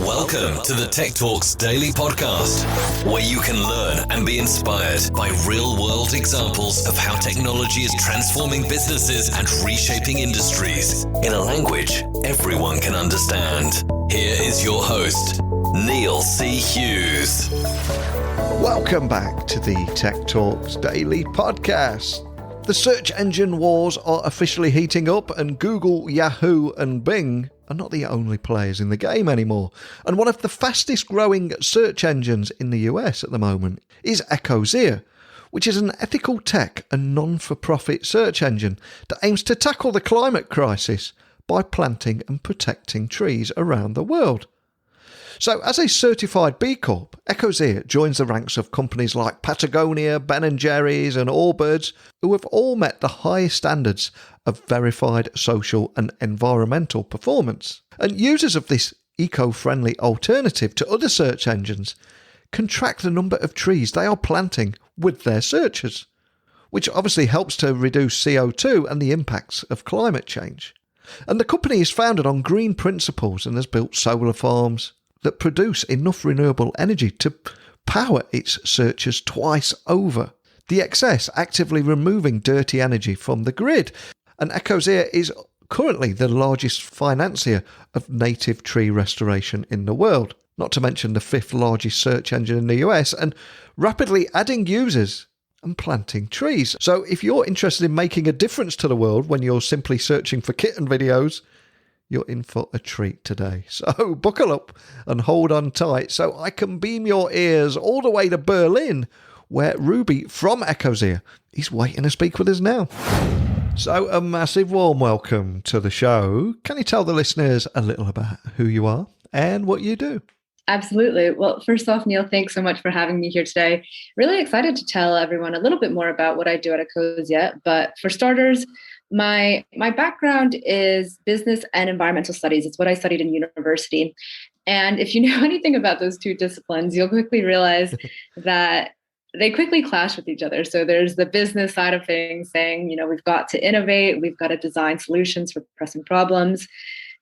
Welcome to the Tech Talks Daily Podcast, where you can learn and be inspired by real-world examples of how technology is transforming businesses and reshaping industries in a language everyone can understand. Here is your host, Neil C. Hughes. Welcome back to the Tech Talks Daily Podcast. The search engine wars are officially heating up, and Google, Yahoo and Bing are not the only players in the game anymore. And one of the fastest growing search engines in the US at the moment is Ecosia, which is an ethical tech and non-for-profit search engine that aims to tackle the climate crisis by planting and protecting trees around the world. So as a certified B-Corp, Ecosia joins the ranks of companies like Patagonia, Ben & Jerry's and Allbirds, who have all met the highest standards of verified social and environmental performance. And users of this eco-friendly alternative to other search engines can track the number of trees they are planting with their searches, which obviously helps to reduce CO2 and the impacts of climate change. And the company is founded on green principles and has built solar farms that produce enough renewable energy to power its searches twice over. The excess actively removing dirty energy from the grid. And Ecosia is currently the largest financier of native tree restoration in the world, not to mention the fifth largest search engine in the US, and rapidly adding users and planting trees. So if you're interested in making a difference to the world when you're simply searching for kitten videos, you're in for a treat today. So buckle up and hold on tight so I can beam your ears all the way to Berlin, where Ruby from Ecosia is waiting to speak with us now. So a massive warm welcome to the show. Can you tell the listeners a little about who you are and what you do? Absolutely. Well, first off, Neil, thanks so much for having me here today. Really excited to tell everyone a little bit more about what I do at Ecosia. But for starters, my background is business and environmental studies. It's what I studied in university. And if you know anything about those two disciplines, you'll quickly realize that they quickly clash with each other. So there's the business side of things saying, we've got to innovate, we've got to design solutions for pressing problems.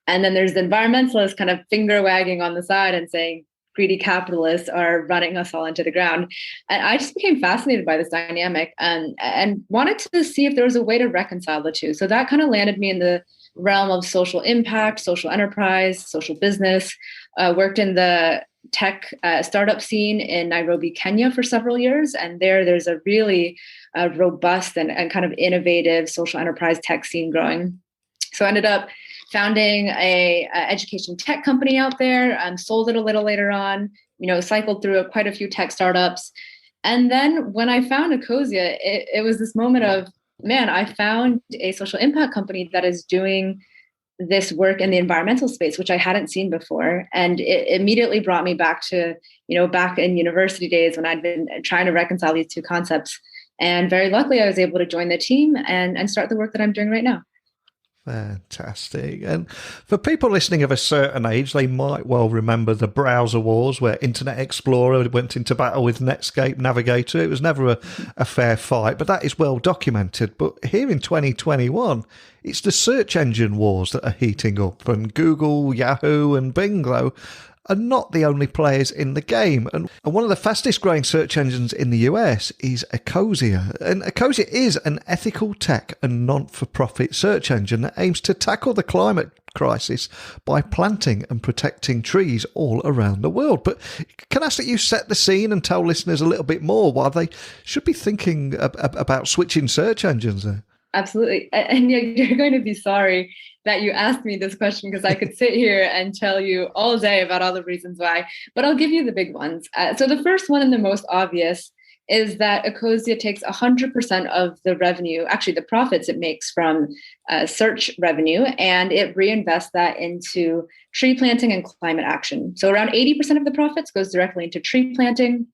And then there's the environmentalists kind of finger wagging on the side and saying, greedy capitalists are running us all into the ground. And I just became fascinated by this dynamic and wanted to see if there was a way to reconcile the two. So that kind of landed me in the realm of social impact, social enterprise, social business. Worked in the tech startup scene in Nairobi, Kenya for several years. And there's a really robust and kind of innovative social enterprise tech scene growing. So I ended up founding a education tech company out there, sold it a little later on, cycled through quite a few tech startups. And then when I found Ecosia, it was this moment of, man, I found a social impact company that is doing this work in the environmental space, which I hadn't seen before. And it immediately brought me back to, back in university days when I'd been trying to reconcile these two concepts. And very luckily, I was able to join the team and start the work that I'm doing right now. Fantastic. And for people listening of a certain age, they might well remember the browser wars where Internet Explorer went into battle with Netscape Navigator. It was never a fair fight, but that is well documented. But here in 2021, it's the search engine wars that are heating up, and Google, Yahoo and Bing, though, are not the only players in the game. And one of the fastest growing search engines in the US is Ecosia. And Ecosia is an ethical tech and non-for-profit search engine that aims to tackle the climate crisis by planting and protecting trees all around the world. But can I ask that you set the scene and tell listeners a little bit more why they should be thinking about switching search engines there? Absolutely. And you're going to be sorry that you asked me this question, because I could sit here and tell you all day about all the reasons why, but I'll give you the big ones. So the first one and the most obvious is that Ecosia takes 100% of the revenue, actually the profits it makes from search revenue, and it reinvests that into tree planting and climate action. So around 80% of the profits goes directly into tree planting.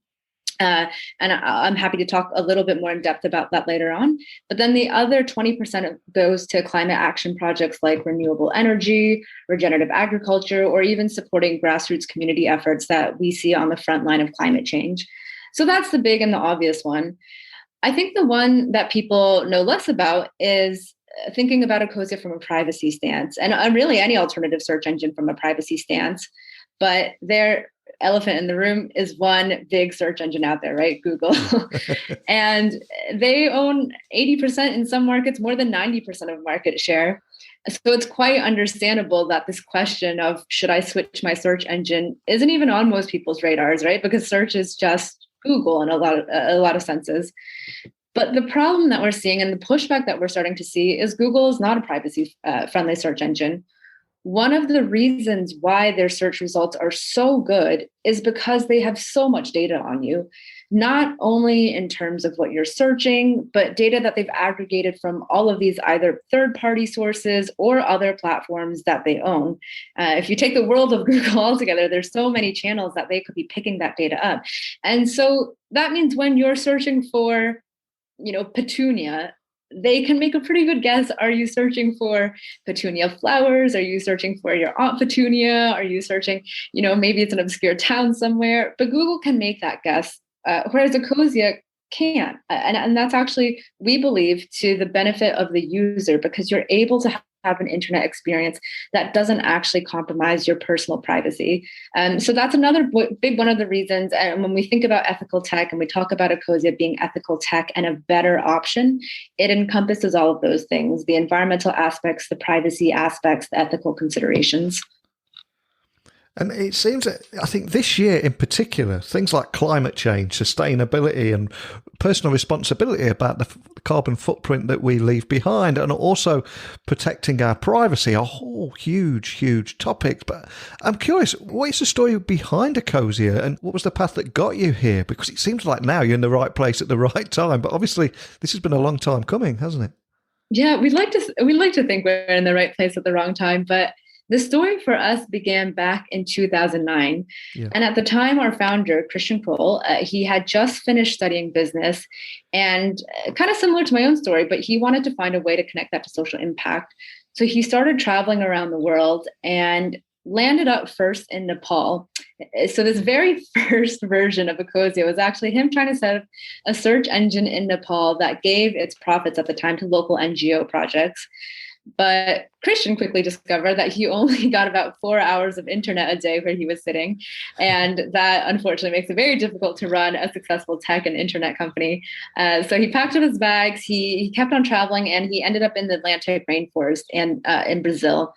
And I'm happy to talk a little bit more in depth about that later on. But then the other 20% goes to climate action projects like renewable energy, regenerative agriculture, or even supporting grassroots community efforts that we see on the front line of climate change. So that's the big and the obvious one. I think the one that people know less about is thinking about Ecosia from a privacy stance, and really any alternative search engine from a privacy stance. but their elephant in the room is one big search engine out there, right? Google. And they own 80%, in some markets, more than 90% of market share. So it's quite understandable that this question of should I switch my search engine isn't even on most people's radars, right? Because search is just Google in a lot of senses. But the problem that we're seeing and the pushback that we're starting to see is Google is not a privacy friendly search engine. One of the reasons why their search results are so good is because they have so much data on you, not only in terms of what you're searching, but data that they've aggregated from all of these either third-party sources or other platforms that they own. If you take the world of Google altogether, there's so many channels that they could be picking that data up. And so that means when you're searching for, petunia, they can make a pretty good guess. Are you searching for petunia flowers? Are you searching for your Aunt Petunia? Are you searching, maybe it's an obscure town somewhere, but Google can make that guess, whereas Ecosia can't. And that's actually, we believe, to the benefit of the user, because you're able to have an internet experience that doesn't actually compromise your personal privacy. So that's another big one of the reasons. And when we think about ethical tech and we talk about Ecosia being ethical tech and a better option, it encompasses all of those things: the environmental aspects, the privacy aspects, the ethical considerations. And it seems that, I think this year in particular, things like climate change, sustainability and personal responsibility about the carbon footprint that we leave behind, and also protecting our privacy are all huge topics. But I'm curious, what is the story behind Ecosia and what was the path that got you here? Because it seems like now you're in the right place at the right time, but obviously this has been a long time coming, hasn't it? Yeah, we'd like to think we're in the right place at the wrong time, but the story for us began back in 2009. Yeah. And at the time, our founder, Christian Kroll, he had just finished studying business, and kind of similar to my own story, but he wanted to find a way to connect that to social impact. So he started traveling around the world and landed up first in Nepal. So this very first version of Ecosia was actually him trying to set up a search engine in Nepal that gave its profits at the time to local NGO projects. But Christian quickly discovered that he only got about 4 hours of internet a day where he was sitting. And that unfortunately makes it very difficult to run a successful tech and internet company. So he packed up his bags, he kept on traveling, and he ended up in the Atlantic rainforest and in Brazil,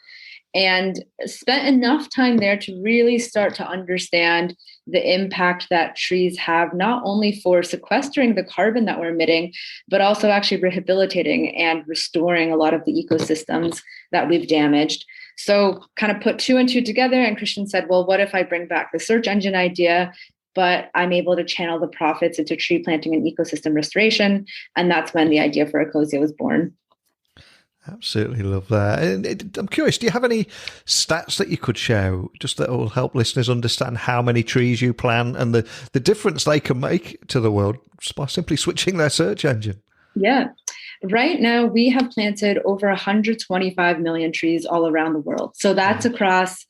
and spent enough time there to really start to understand the impact that trees have, not only for sequestering the carbon that we're emitting, but also actually rehabilitating and restoring a lot of the ecosystems that we've damaged. So kind of put two and two together, and Christian said, well, what if I bring back the search engine idea, but I'm able to channel the profits into tree planting and ecosystem restoration? And that's when the idea for Ecosia was born. Absolutely love that. And I'm curious, do you have any stats that you could share just that will help listeners understand how many trees you plant and the difference they can make to the world by simply switching their search engine? Yeah. Right now, we have planted over 125 million trees all around the world. So that's across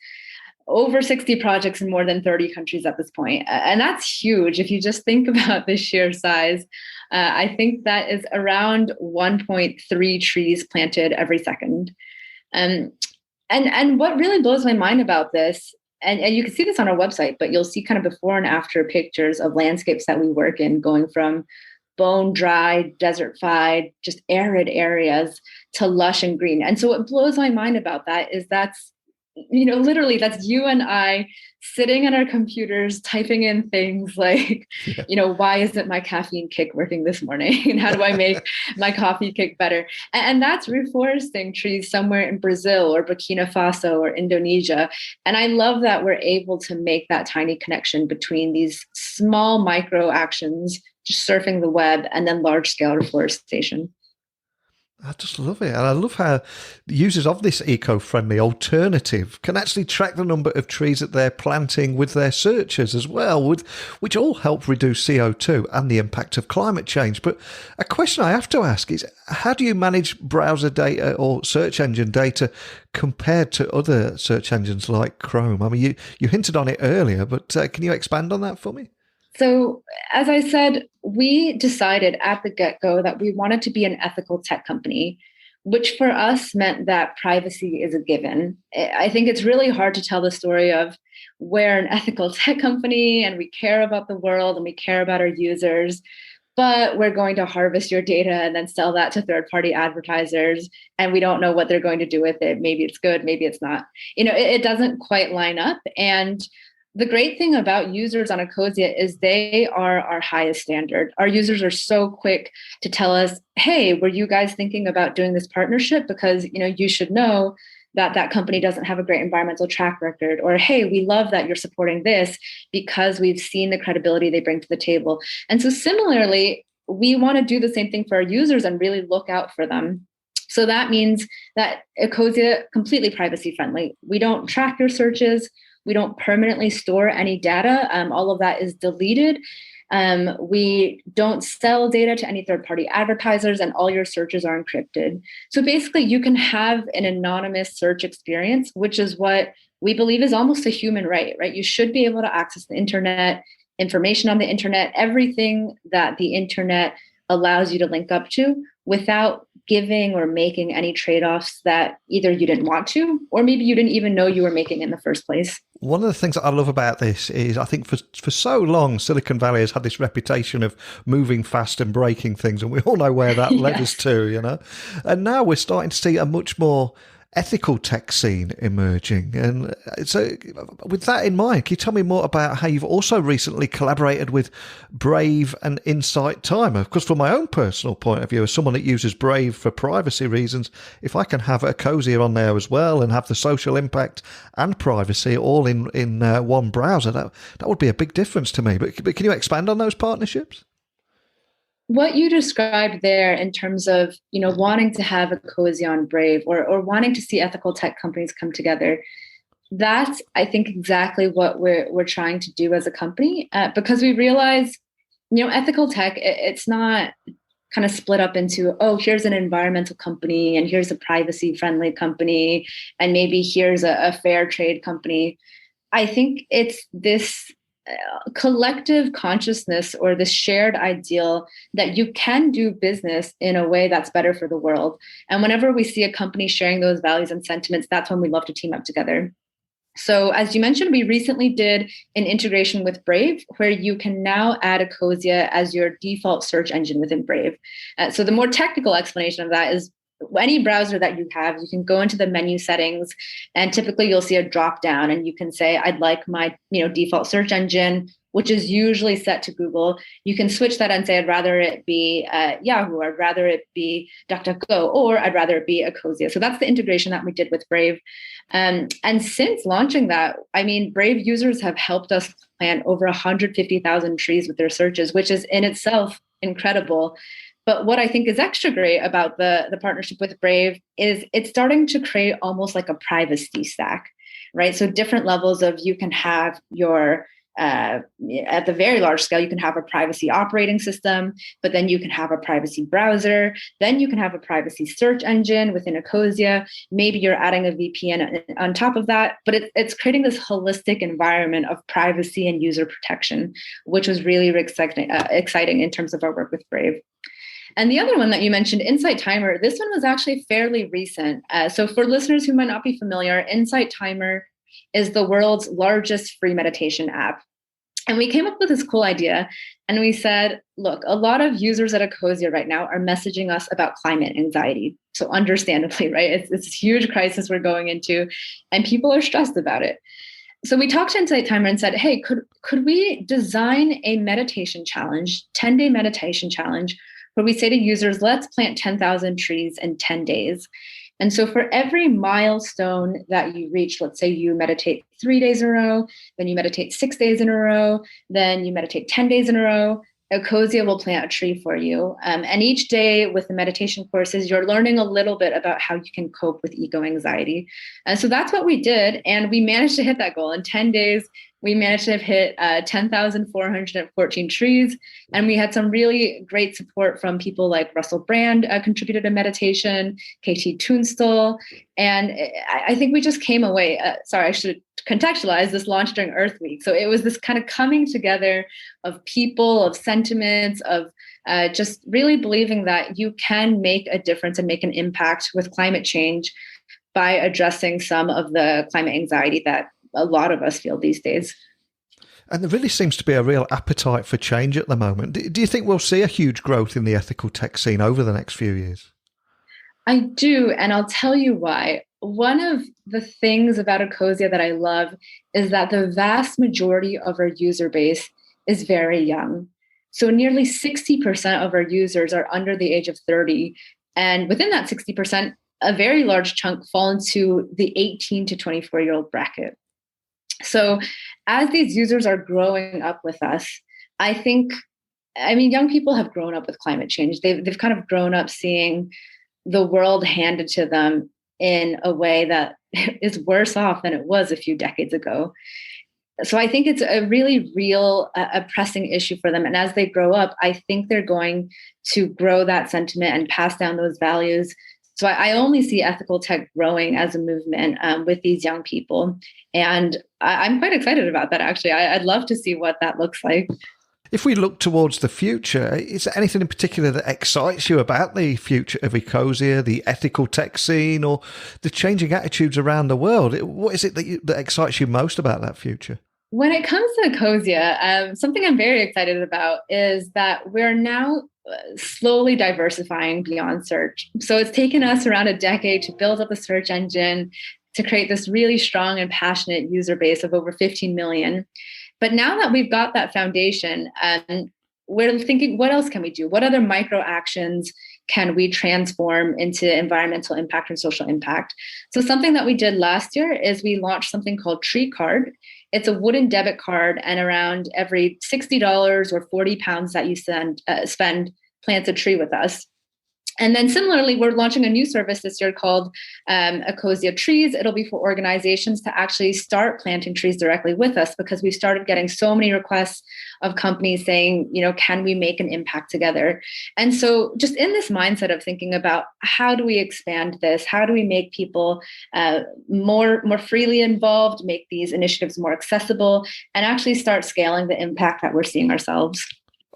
over 60 projects in more than 30 countries at this point. And that's huge. If you just think about the sheer size, I think that is around 1.3 trees planted every second. And what really blows my mind about this, and you can see this on our website, but you'll see kind of before and after pictures of landscapes that we work in, going from bone dry, desertified, just arid areas to lush and green. And so what blows my mind about that is that's literally that's you and I sitting at our computers typing in things like, why isn't my caffeine kick working this morning? And how do I make my coffee kick better? And that's reforesting trees somewhere in Brazil or Burkina Faso or Indonesia. And I love that we're able to make that tiny connection between these small micro actions, just surfing the web, and then large scale reforestation. I just love it. And I love how the users of this eco-friendly alternative can actually track the number of trees that they're planting with their searches as well, which all help reduce CO2 and the impact of climate change. But a question I have to ask is, how do you manage browser data or search engine data compared to other search engines like Chrome? I mean, you hinted on it earlier, but can you expand on that for me? So, as I said, we decided at the get-go that we wanted to be an ethical tech company. which for us meant that privacy is a given. I think it's really hard to tell the story of we're an ethical tech company and we care about the world and we care about our users, but we're going to harvest your data and then sell that to third-party advertisers, and we don't know what they're going to do with it. Maybe it's good, maybe it's not. It doesn't quite line up. And the great thing about users on Ecosia is they are our highest standard. Our users are so quick to tell us, hey, were you guys thinking about doing this partnership? Because you should know that company doesn't have a great environmental track record. Or, hey, we love that you're supporting this because we've seen the credibility they bring to the table. And so similarly, we want to do the same thing for our users and really look out for them. So that means that Ecosia completely privacy friendly. We don't track your searches. We don't permanently store any data. All of that is deleted. We don't sell data to any third-party advertisers, and all your searches are encrypted. So basically, you can have an anonymous search experience, which is what we believe is almost a human right? You should be able to access the internet, information on the internet, everything that the internet allows you to link up to without giving or making any trade-offs that either you didn't want to, or maybe you didn't even know you were making in the first place. One of the things that I love about this is I think for so long, Silicon Valley has had this reputation of moving fast and breaking things, and we all know where that led us to, And now we're starting to see a much more ethical tech scene emerging. And so with that in mind, can you tell me more about how you've also recently collaborated with Brave and Insight Timer? Because from my own personal point of view, as someone that uses Brave for privacy reasons, if I can have Ecosia on there as well and have the social impact and privacy all in one browser, that would be a big difference to me. But can you expand on those partnerships? What you described there in terms of, wanting to have Ecosia on Brave or wanting to see ethical tech companies come together, that's, I think, exactly what we're trying to do as a company, because we realize, ethical tech, it's not kind of split up into, here's an environmental company and here's a privacy friendly company and maybe here's a fair trade company. I think it's this collective consciousness or this shared ideal that you can do business in a way that's better for the world. And whenever we see a company sharing those values and sentiments, that's when we love to team up together. So as you mentioned, we recently did an integration with Brave, where you can now add Ecosia as your default search engine within Brave. So the more technical explanation of that is any browser that you have, you can go into the menu settings, and typically you'll see a drop down and you can say, I'd like my default search engine, which is usually set to Google. You can switch that and say, I'd rather it be Yahoo, I'd rather it be DuckDuckGo, or I'd rather it be Ecosia. So that's the integration that we did with Brave. And since launching that, Brave users have helped us plant over 150,000 trees with their searches, which is in itself incredible. But what I think is extra great about the partnership with Brave is it's starting to create almost like a privacy stack, right? So different levels of, you can have your, at the very large scale, you can have a privacy operating system, but then you can have a privacy browser, then you can have a privacy search engine within Ecosia. Maybe you're adding a VPN on top of that, but it's creating this holistic environment of privacy and user protection, which was really exciting in terms of our work with Brave. And the other one that you mentioned, Insight Timer, this one was actually fairly recent. So for listeners who might not be familiar, Insight Timer is the world's largest free meditation app. And we came up with this cool idea and we said, look, a lot of users at Ecosia right now are messaging us about climate anxiety. So understandably, right? It's a huge crisis we're going into and people are stressed about it. So we talked to Insight Timer and said, hey, could we design a meditation challenge, 10-day meditation challenge, where we say to users, let's plant 10,000 trees in 10 days. And so for every milestone that you reach, let's say you meditate 3 days in a row, then you meditate 6 days in a row, then you meditate 10 days in a row, Ecosia will plant a tree for you. And each day with the meditation courses, you're learning a little bit about how you can cope with eco-anxiety. And so that's what we did. And we managed to hit that goal. In 10 days, we managed to hit 10,414 trees. And we had some really great support from people like Russell Brand contributed to meditation, KT Tunstall. And I think we just came away, I should contextualize, this launch during Earth Week. So it was this kind of coming together of people, of sentiments, of just really believing that you can make a difference and make an impact with climate change by addressing some of the climate anxiety that a lot of us feel these days. And there really seems to be a real appetite for change at the moment. Do you think we'll see a huge growth in the ethical tech scene over the next few years? I do, and I'll tell you why. One of the things about Ecosia that I love is that the vast majority of our user base is very young. So nearly 60% of our users are under the age of 30. And within that 60%, a very large chunk fall into the 18 to 24-year-old bracket. So as these users are growing up with us, young people have grown up with climate change. They've kind of grown up seeing the world handed to them in a way that is worse off than it was a few decades ago. So I think it's a really real, a pressing issue for them. And as they grow up, I think they're going to grow that sentiment and pass down those values. So I only see ethical tech growing as a movement with these young people. And I'm quite excited about that, actually. I'd love to see what that looks like. If we look towards the future, is there anything in particular that excites you about the future of Ecosia, the ethical tech scene, or the changing attitudes around the world? What is it that excites you most about that future? When it comes to Ecosia, something I'm very excited about is that we're now slowly diversifying beyond search. So it's taken us around a decade to build up a search engine, to create this really strong and passionate user base of over 15 million. But now that we've got that foundation, we're thinking, what else can we do? What other micro actions can we transform into environmental impact and social impact? So something that we did last year is we launched something called Tree Card. It's a wooden debit card, and around every $60 or 40 pounds that you spend, plants a tree with us. And then similarly, we're launching a new service this year called Ecosia Trees. It'll be for organizations to actually start planting trees directly with us, because we started getting so many requests of companies saying, can we make an impact together? And so just in this mindset of thinking about how do we expand this? How do we make people more freely involved, make these initiatives more accessible, and actually start scaling the impact that we're seeing ourselves?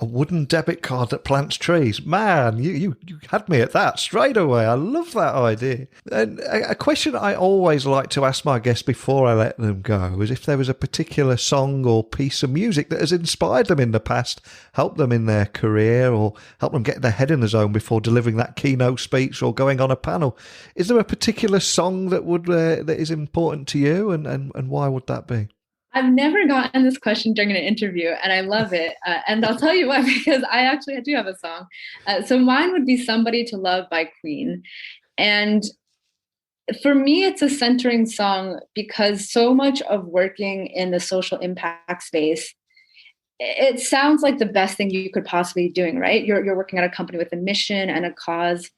A wooden debit card that plants trees. Man, you had me at that straight away. I love that idea. And a question I always like to ask my guests before I let them go is if there was a particular song or piece of music that has inspired them in the past, helped them in their career, or helped them get their head in the zone before delivering that keynote speech or going on a panel. Is there a particular song that that is important to you, and why would that be? I've never gotten this question during an interview, and I love it. And I'll tell you why, because I do have a song. So mine would be Somebody to Love by Queen. And for me, it's a centering song because so much of working in the social impact space, it sounds like the best thing you could possibly be doing, right? You're working at a company with a mission and a cause.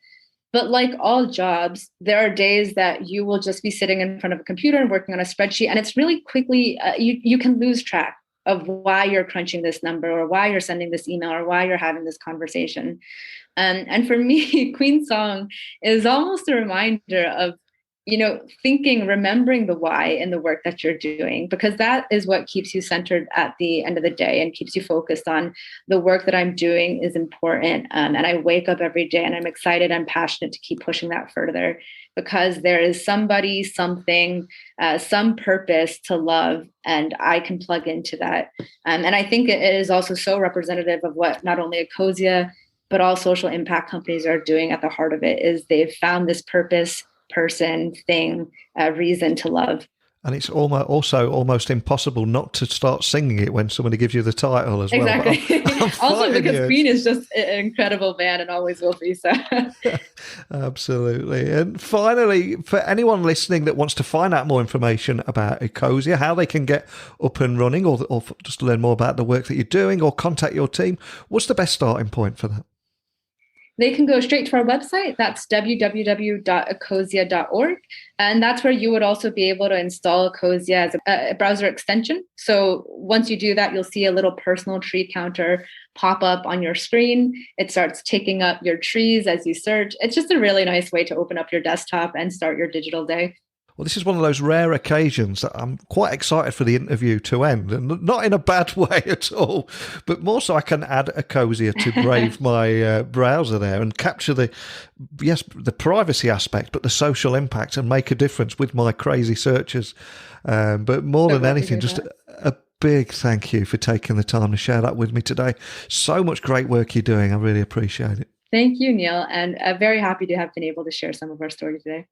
But like all jobs, there are days that you will just be sitting in front of a computer and working on a spreadsheet. And it's really quickly, you can lose track of why you're crunching this number, or why you're sending this email, or why you're having this conversation. And for me, Queen's song is almost a reminder of, remembering the why in the work that you're doing, because that is what keeps you centered at the end of the day and keeps you focused on the work that I'm doing is important. And I wake up every day and I'm excited and passionate to keep pushing that further, because there is somebody, something, some purpose to love, and I can plug into that. And I think it is also so representative of what not only Ecosia, but all social impact companies are doing at the heart of it, is they've found this purpose, person, thing, reason to love. And it's almost impossible not to start singing it when somebody gives you the title as well. Exactly. Also because Queen is just an incredible band and always will be. So. Absolutely. And finally, for anyone listening that wants to find out more information about Ecosia, how they can get up and running, or just learn more about the work that you're doing, or contact your team, what's the best starting point for that? They can go straight to our website. That's www.ecosia.org. And that's where you would also be able to install Ecosia as a browser extension. So once you do that, you'll see a little personal tree counter pop up on your screen. It starts ticking up your trees as you search. It's just a really nice way to open up your desktop and start your digital day. Well, this is one of those rare occasions that I'm quite excited for the interview to end, and not in a bad way at all, but more so I can add Ecosia to Brave, my browser there, and capture the privacy aspect, but the social impact, and make a difference with my crazy searches. But more than anything, just a big thank you for taking the time to share that with me today. So much great work you're doing. I really appreciate it. Thank you, Neil, and very happy to have been able to share some of our story today.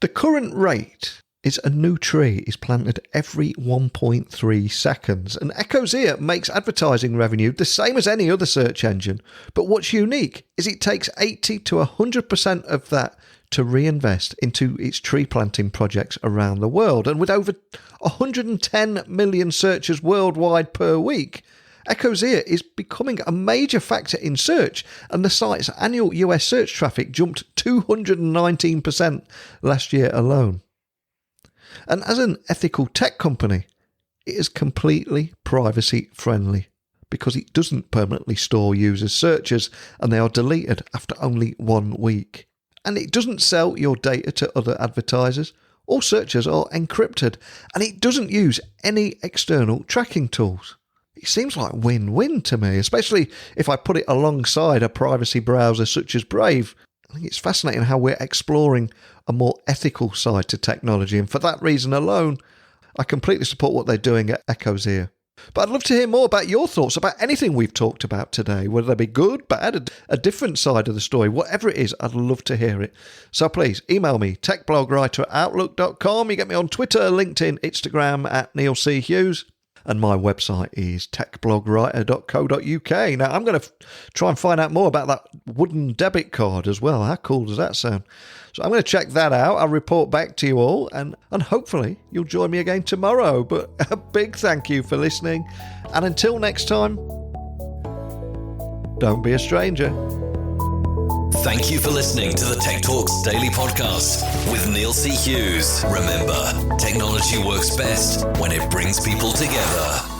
The current rate is a new tree is planted every 1.3 seconds. And Ecosia makes advertising revenue the same as any other search engine. But what's unique is it takes 80 to 100% of that to reinvest into its tree planting projects around the world. And with over 110 million searches worldwide per week, Ecosia is becoming a major factor in search, and the site's annual US search traffic jumped 219% last year alone. And as an ethical tech company, it is completely privacy friendly because it doesn't permanently store users' searches and they are deleted after only 1 week. And it doesn't sell your data to other advertisers. All searches are encrypted, and it doesn't use any external tracking tools. It seems like win-win to me, especially if I put it alongside a privacy browser such as Brave. I think it's fascinating how we're exploring a more ethical side to technology, and for that reason alone, I completely support what they're doing at Ecosia. But I'd love to hear more about your thoughts about anything we've talked about today, whether they be good, bad, a different side of the story, whatever it is, I'd love to hear it. So please email me, techblogwriter@outlook.com. You get me on Twitter, LinkedIn, Instagram at Neil C. Hughes. And my website is techblogwriter.co.uk. Now, I'm going to try and find out more about that wooden debit card as well. How cool does that sound? So I'm going to check that out. I'll report back to you all, and hopefully you'll join me again tomorrow. But a big thank you for listening. And until next time, don't be a stranger. Thank you for listening to the Tech Talks Daily Podcast with Neil C. Hughes. Remember, technology works best when it brings people together.